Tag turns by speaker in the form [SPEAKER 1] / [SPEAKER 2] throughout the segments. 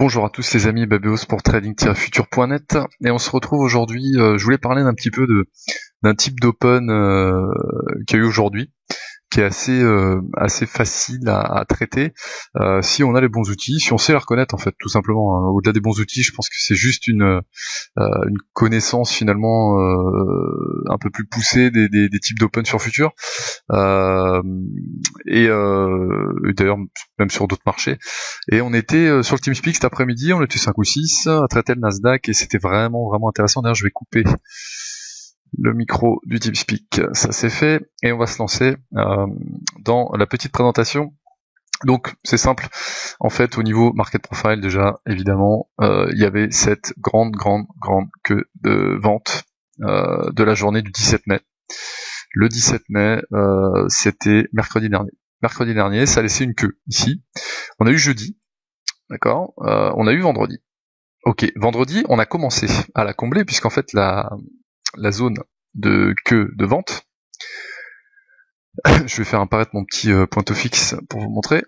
[SPEAKER 1] Bonjour à tous les amis Babéos pour trading-future.net et on se retrouve aujourd'hui, je voulais parler d'un petit peu d'un type d'open qu'il y a eu aujourd'hui, qui est assez facile à traiter si on a les bons outils, si on sait les reconnaître en fait tout simplement. Au-delà des bons outils, je pense que c'est juste une connaissance finalement un peu plus poussée des types d'open sur futur et d'ailleurs même sur d'autres marchés. Et on était sur le TeamSpeak cet après-midi, on était 5 ou 6 à traiter le Nasdaq et c'était vraiment intéressant. D'ailleurs je vais couper le micro du TeamSpeak, ça c'est fait, et on va se lancer dans la petite présentation. Donc c'est simple, en fait au niveau market profile déjà, évidemment, il y avait cette grande queue de vente de la journée du 17 mai. Le 17 mai, c'était mercredi dernier. Mercredi dernier, ça a laissé une queue ici. On a eu jeudi, d'accord, on a eu vendredi. Ok, vendredi, on a commencé à la combler, puisqu'en fait la zone de queue de vente, je vais faire apparaître mon petit pointeau fixe pour vous montrer,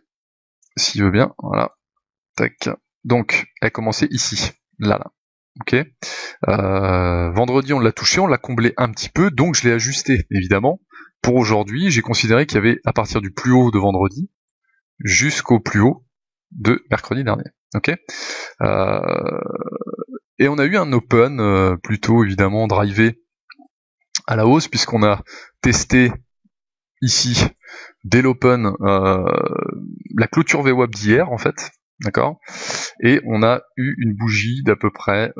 [SPEAKER 1] s'il veut bien, voilà, tac. Donc, elle commençait ici, là, ok. Vendredi, on l'a touché, on l'a comblé un petit peu, donc je l'ai ajusté, évidemment. Pour aujourd'hui, j'ai considéré qu'il y avait, à partir du plus haut de vendredi, jusqu'au plus haut de mercredi dernier, ok. Et on a eu un open plutôt, évidemment, drivé à la hausse, puisqu'on a testé ici dès l'open la clôture VWAP d'hier en fait, d'accord, et on a eu une bougie d'à peu près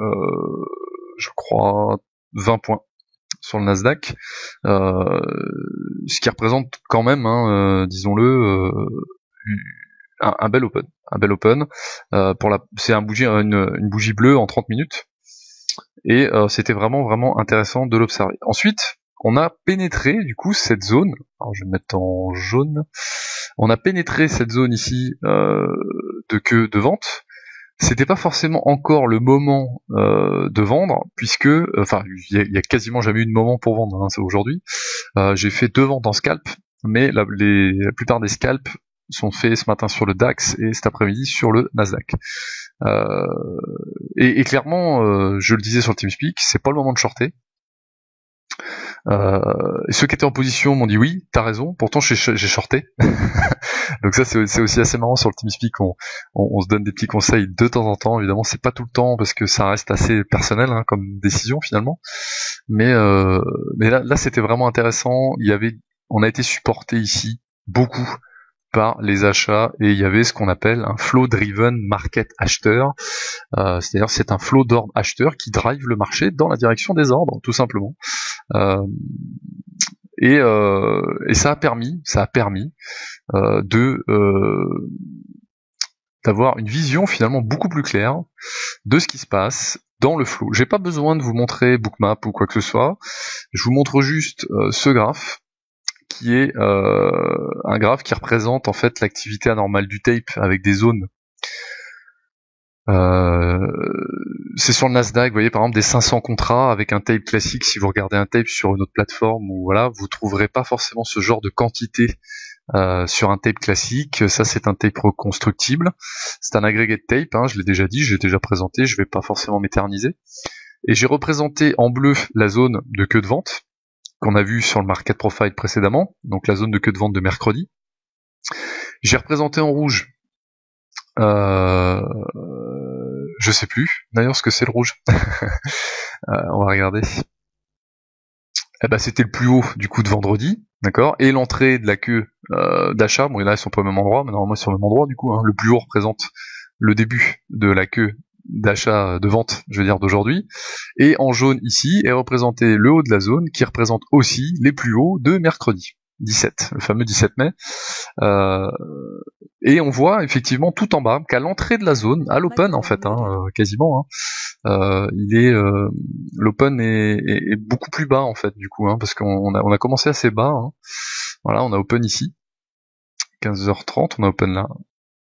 [SPEAKER 1] je crois 20 points sur le Nasdaq, ce qui représente quand même, disons-le, un bel open, c'est une bougie bleue en 30 minutes, et c'était vraiment intéressant de l'observer. Ensuite, on a pénétré du coup cette zone, alors je vais mettre en jaune, on a pénétré cette zone ici de queue de vente. C'était pas forcément encore le moment de vendre, puisque, enfin, il y a quasiment jamais eu de moment pour vendre, c'est aujourd'hui. J'ai fait 2 ventes en scalp, mais la plupart des scalps sont faits ce matin sur le DAX et cet après-midi sur le Nasdaq. Et clairement, je le disais sur le TeamSpeak, c'est pas le moment de shorter. Et ceux qui étaient en position m'ont dit oui, t'as raison, pourtant j'ai shorté. Donc ça c'est aussi assez marrant sur le TeamSpeak, on se donne des petits conseils de temps en temps, évidemment c'est pas tout le temps parce que ça reste assez personnel comme décision finalement. Mais là c'était vraiment intéressant, on a été supporté ici beaucoup par les achats, et il y avait ce qu'on appelle un flow driven market acheteur, c'est-à-dire c'est un flow d'ordre acheteur qui drive le marché dans la direction des ordres, tout simplement. Et ça a permis d'avoir une vision finalement beaucoup plus claire de ce qui se passe dans le flow. J'ai pas besoin de vous montrer Bookmap ou quoi que ce soit, je vous montre juste ce graphe qui est un graphe qui représente en fait l'activité anormale du tape avec des zones. C'est sur le Nasdaq, vous voyez par exemple des 500 contrats avec un tape classique. Si vous regardez un tape sur une autre plateforme, ou voilà, vous trouverez pas forcément ce genre de quantité sur un tape classique. Ça c'est un tape reconstructible, c'est un aggregate tape, je l'ai déjà dit, j'ai déjà présenté, je vais pas forcément m'éterniser. Et j'ai représenté en bleu la zone de queue de vente qu'on a vu sur le market profile précédemment, donc la zone de queue de vente de mercredi. J'ai représenté en rouge, je sais plus d'ailleurs ce que c'est le rouge. On va regarder. C'était le plus haut du coup de vendredi, d'accord, et l'entrée de la queue d'achat. Bon, là ils sont pas au même endroit, mais normalement ils sont au même endroit du coup. Le plus haut représente le début de la queue d'achat, de vente, je veux dire, d'aujourd'hui, et en jaune ici est représenté le haut de la zone qui représente aussi les plus hauts de mercredi 17, le fameux 17 mai. Et on voit effectivement tout en bas qu'à l'entrée de la zone, à l'open en fait, quasiment, l'open est beaucoup plus bas en fait du coup, parce qu'on a commencé assez bas. Voilà, on a open ici 15h30, on a open là,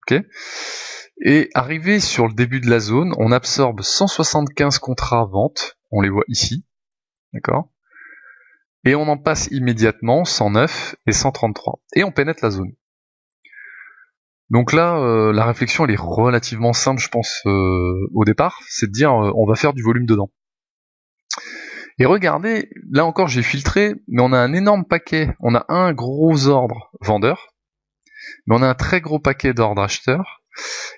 [SPEAKER 1] ok. Et arrivé sur le début de la zone, on absorbe 175 contrats vente, on les voit ici, d'accord, et on en passe immédiatement 109 et 133, et on pénètre la zone. Donc là, la réflexion elle est relativement simple, je pense, au départ, c'est de dire on va faire du volume dedans. Et regardez, là encore j'ai filtré, mais on a un énorme paquet, on a un gros ordre vendeur, mais on a un très gros paquet d'ordres acheteurs,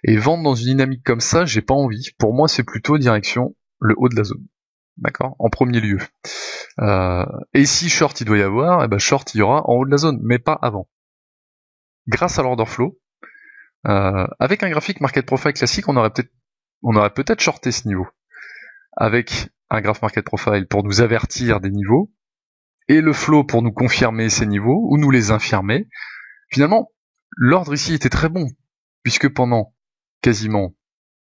[SPEAKER 1] et vendre dans une dynamique comme ça, j'ai pas envie. Pour moi, c'est plutôt direction le haut de la zone. D'accord, en premier lieu. Et si short il doit y avoir, et ben short il y aura en haut de la zone, mais pas avant. Grâce à l'order flow, avec un graphique market profile classique, on aurait peut-être shorté ce niveau. Avec un graph market profile pour nous avertir des niveaux, et le flow pour nous confirmer ces niveaux, ou nous les infirmer. Finalement, l'ordre ici était très bon, puisque pendant quasiment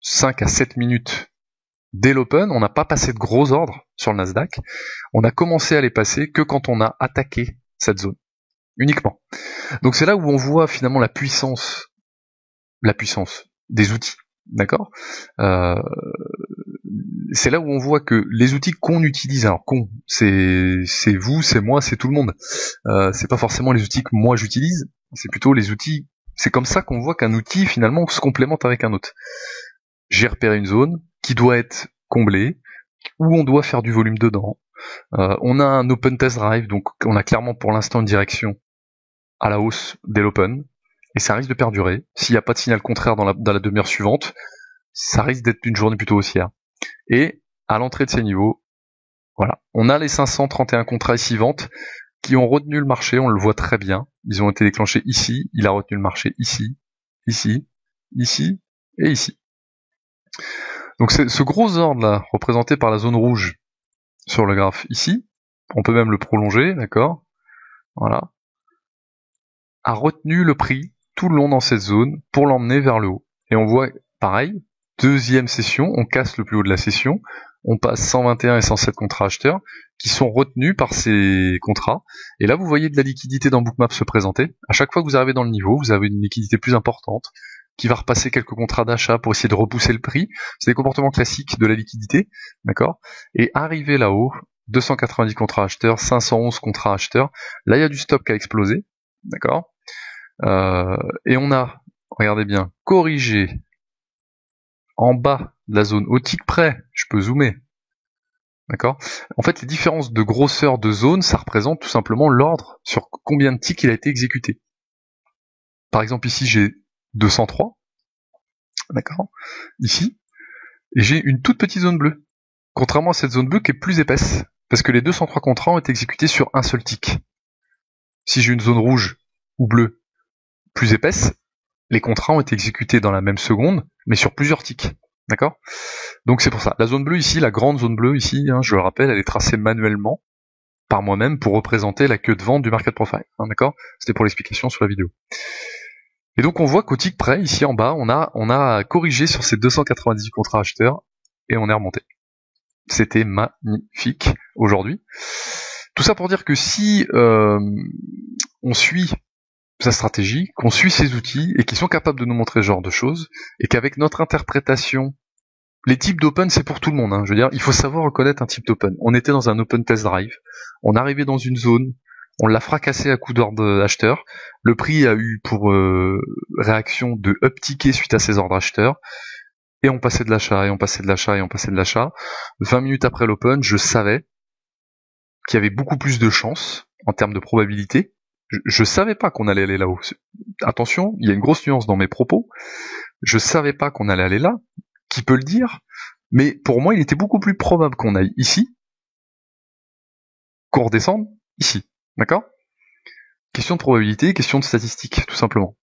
[SPEAKER 1] 5 à 7 minutes dès l'open, on n'a pas passé de gros ordres sur le Nasdaq, on a commencé à les passer que quand on a attaqué cette zone, uniquement. Donc c'est là où on voit finalement la puissance des outils, d'accord c'est là où on voit que les outils qu'on utilise, alors c'est vous, c'est moi, c'est tout le monde. C'est pas forcément les outils que moi j'utilise, c'est plutôt les outils. C'est comme ça qu'on voit qu'un outil finalement se complémente avec un autre. J'ai repéré une zone qui doit être comblée, où on doit faire du volume dedans. On a un open test drive, donc on a clairement pour l'instant une direction à la hausse dès l'open, et ça risque de perdurer. S'il n'y a pas de signal contraire dans la demi-heure suivante, ça risque d'être une journée plutôt haussière. Et à l'entrée de ces niveaux, voilà, on a les 531 contrats ici ventes qui ont retenu le marché, on le voit très bien. Ils ont été déclenchés ici, il a retenu le marché ici, ici, ici et ici. Donc c'est ce gros ordre là, représenté par la zone rouge sur le graphe ici, on peut même le prolonger, d'accord, voilà, a retenu le prix tout le long dans cette zone pour l'emmener vers le haut. Et on voit pareil, deuxième session, on casse le plus haut de la session, on passe 121 et 107 contrats acheteurs qui sont retenus par ces contrats. Et là, vous voyez de la liquidité dans Bookmap se présenter. À chaque fois que vous arrivez dans le niveau, vous avez une liquidité plus importante qui va repasser quelques contrats d'achat pour essayer de repousser le prix. C'est des comportements classiques de la liquidité, d'accord. Et arrivé là-haut, 290 contrats acheteurs, 511 contrats acheteurs. Là, il y a du stock qui a explosé, d'accord. Et on a, regardez bien, corrigé en bas de la zone au tick près, je peux zoomer, d'accord. En fait, les différences de grosseur de zone, ça représente tout simplement l'ordre sur combien de ticks il a été exécuté. Par exemple, ici, j'ai 203, d'accord, ici, et j'ai une toute petite zone bleue, contrairement à cette zone bleue qui est plus épaisse, parce que les 203 contrats ont été exécutés sur un seul tick. Si j'ai une zone rouge ou bleue plus épaisse, les contrats ont été exécutés dans la même seconde, mais sur plusieurs ticks. D'accord. Donc c'est pour ça. La zone bleue ici, la grande zone bleue ici, je le rappelle, elle est tracée manuellement par moi-même pour représenter la queue de vente du market profile. D'accord. C'était pour l'explication sur la vidéo. Et donc on voit qu'au tick près, ici en bas, on a corrigé sur ces 298 contrats acheteurs et on est remonté. C'était magnifique aujourd'hui. Tout ça pour dire que si on suit sa stratégie, qu'on suit ses outils et qu'ils sont capables de nous montrer ce genre de choses, et qu'avec notre interprétation, les types d'open c'est pour tout le monde, je veux dire, il faut savoir reconnaître un type d'open. On était dans un open test drive, on arrivait dans une zone, on l'a fracassé à coup d'ordre acheteur, le prix a eu pour réaction de upticker suite à ces ordres acheteurs, et on passait de l'achat, et on passait de l'achat, et on passait de l'achat. 20 minutes après l'open, je savais qu'il y avait beaucoup plus de chances en termes de probabilité. Je savais pas qu'on allait aller là-haut. Attention, il y a une grosse nuance dans mes propos. Je savais pas qu'on allait aller là. Qui peut le dire? Mais pour moi, il était beaucoup plus probable qu'on aille ici, qu'on redescende ici. D'accord? Question de probabilité, question de statistique, tout simplement.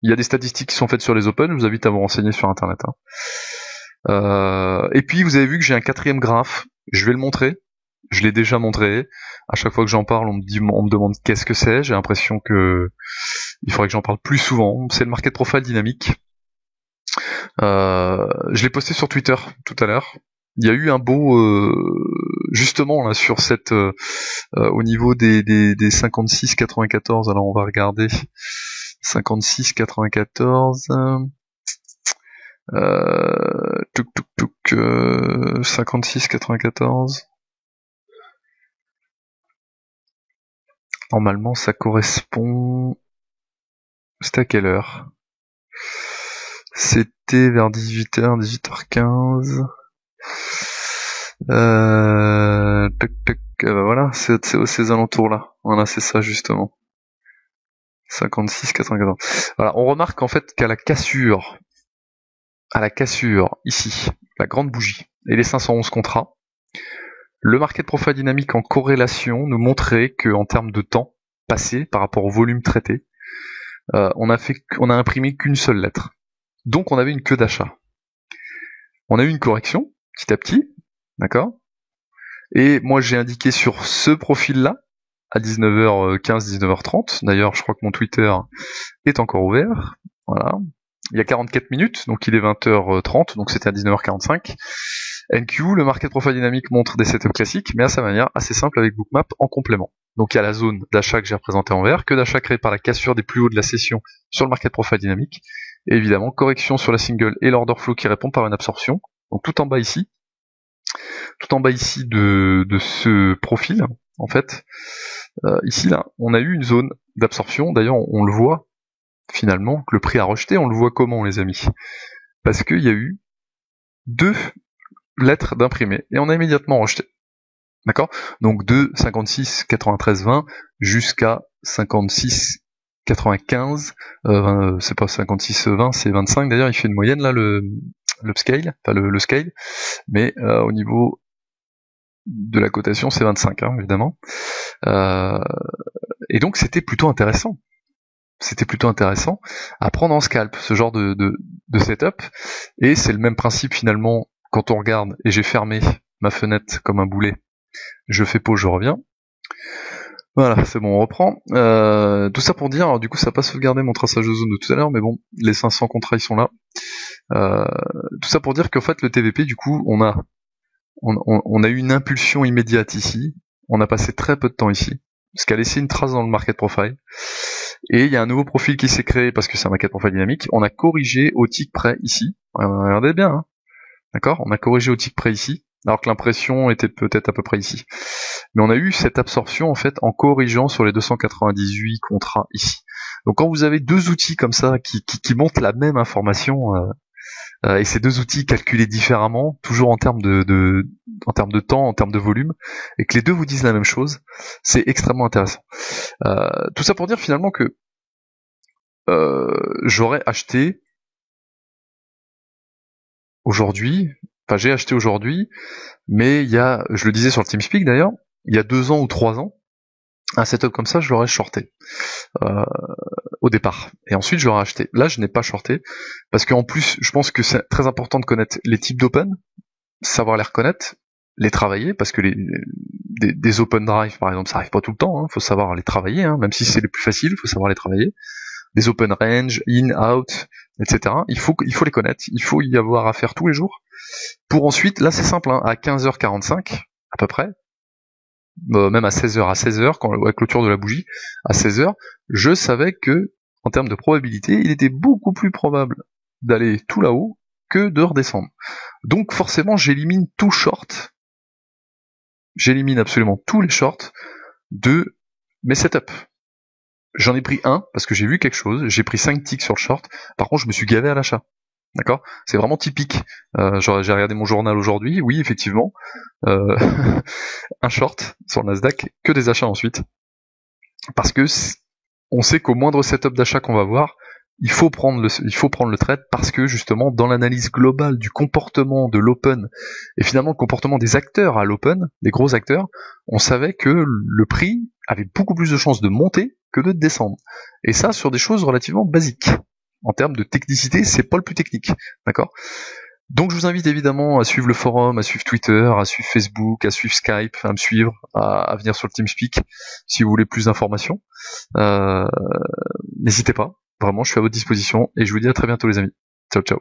[SPEAKER 1] Il y a des statistiques qui sont faites sur les open, je vous invite à vous renseigner sur internet. Et puis vous avez vu que j'ai un quatrième graphe, je vais le montrer. Je l'ai déjà montré. À chaque fois que j'en parle, on me demande qu'est-ce que c'est. J'ai l'impression que il faudrait que j'en parle plus souvent. C'est le market profile dynamique. Je l'ai posté sur Twitter tout à l'heure. Il y a eu un beau justement là sur cette au niveau des 56,94. Alors on va regarder 56,94. 56,94. Normalement, ça correspond... C'était à quelle heure? C'était vers 18h, 18h15. Voilà, c'est aux ces alentours-là. Voilà, c'est ça justement. 56, 94. Voilà, on remarque en fait qu'à la cassure, ici, la grande bougie et les 511 contrats, le market profile dynamique en corrélation nous montrait que en termes de temps passé par rapport au volume traité, on a imprimé qu'une seule lettre. Donc on avait une queue d'achat. On a eu une correction, petit à petit, d'accord ? Et moi j'ai indiqué sur ce profil-là, à 19h15, 19h30, d'ailleurs je crois que mon Twitter est encore ouvert, voilà. Il y a 44 minutes, donc il est 20h30, donc c'était à 19h45. NQ, le market profile dynamique montre des setups classiques, mais à sa manière, assez simple avec Bookmap en complément. Donc il y a la zone d'achat que j'ai représentée en vert, que d'achat créé par la cassure des plus hauts de la session sur le market profile dynamique, et évidemment correction sur la single et l'order flow qui répond par une absorption. Donc tout en bas ici de ce profil, en fait, ici là, on a eu une zone d'absorption. D'ailleurs, on le voit finalement que le prix a rejeté. On le voit comment, les amis ? Parce qu'il y a eu 2 lettres d'imprimé et on a immédiatement rejeté. D'accord ? Donc de 56, 93, 20 jusqu'à 56, 95, c'est pas 56, 20, c'est 25. D'ailleurs, il fait une moyenne là, l'upscale, enfin le scale, mais au niveau de la cotation, c'est 25, hein, évidemment. Et donc, c'était plutôt intéressant. À prendre en scalp, ce genre de setup. Et c'est le même principe, finalement, quand on regarde, et j'ai fermé ma fenêtre comme un boulet, je fais pause, je reviens. Voilà, c'est bon, on reprend. Tout ça pour dire, alors, du coup, ça n'a pas sauvegardé mon traçage de zone de tout à l'heure, mais bon, les 500 contrats, ils sont là. Tout ça pour dire qu'en fait, le TVP, du coup, on a eu une impulsion immédiate ici, on a passé très peu de temps ici, ce qui a laissé une trace dans le market profile, et il y a un nouveau profil qui s'est créé parce que c'est un market profile dynamique, on a corrigé au tick près ici, regardez bien, hein. D'accord ? On a corrigé au tick près ici, alors que l'impression était peut-être à peu près ici. Mais on a eu cette absorption en fait en corrigeant sur les 298 contrats ici. Donc quand vous avez 2 outils comme ça qui montrent la même information, et ces 2 outils calculés différemment, toujours en termes en termes de temps, en termes de volume, et que les deux vous disent la même chose, c'est extrêmement intéressant. Tout ça pour dire finalement que j'aurais acheté aujourd'hui, enfin j'ai acheté aujourd'hui, mais il y a, je le disais sur le TeamSpeak d'ailleurs, il y a 2 ans ou 3 ans, un setup comme ça, je l'aurais shorté au départ. Et ensuite, je l'aurais acheté. Là, je n'ai pas shorté, parce qu'en plus, je pense que c'est très important de connaître les types d'open, savoir les reconnaître, les travailler, parce que des open drive, par exemple, ça arrive pas tout le temps, hein, faut savoir les travailler, hein, même si c'est les plus faciles, faut savoir les travailler. Des open range, in, out, etc. Il faut les connaître, il faut y avoir affaire tous les jours, pour ensuite, là c'est simple, hein, à 15h45, à peu près, même à 16h, quand la clôture de la bougie, à 16h, je savais que, en termes de probabilité, il était beaucoup plus probable d'aller tout là-haut que de redescendre. Donc forcément, j'élimine tout short, j'élimine absolument tous les shorts de mes setups. J'en ai pris un, parce que j'ai vu quelque chose, j'ai pris 5 ticks sur le short, par contre je me suis gavé à l'achat. D'accord ? C'est vraiment typique. J'ai regardé mon journal aujourd'hui, oui, effectivement, un short sur le Nasdaq, que des achats ensuite. Parce que on sait qu'au moindre setup d'achat qu'on va voir, il faut prendre le trade, parce que justement, dans l'analyse globale du comportement de l'open, et finalement le comportement des acteurs à l'open, des gros acteurs, on savait que le prix avait beaucoup plus de chances de monter que de descendre. Et ça, sur des choses relativement basiques. En termes de technicité, c'est pas le plus technique, d'accord ? Donc je vous invite évidemment à suivre le forum, à suivre Twitter, à suivre Facebook, à suivre Skype, à me suivre, à venir sur le TeamSpeak si vous voulez plus d'informations. N'hésitez pas, vraiment je suis à votre disposition et je vous dis à très bientôt les amis. Ciao ciao.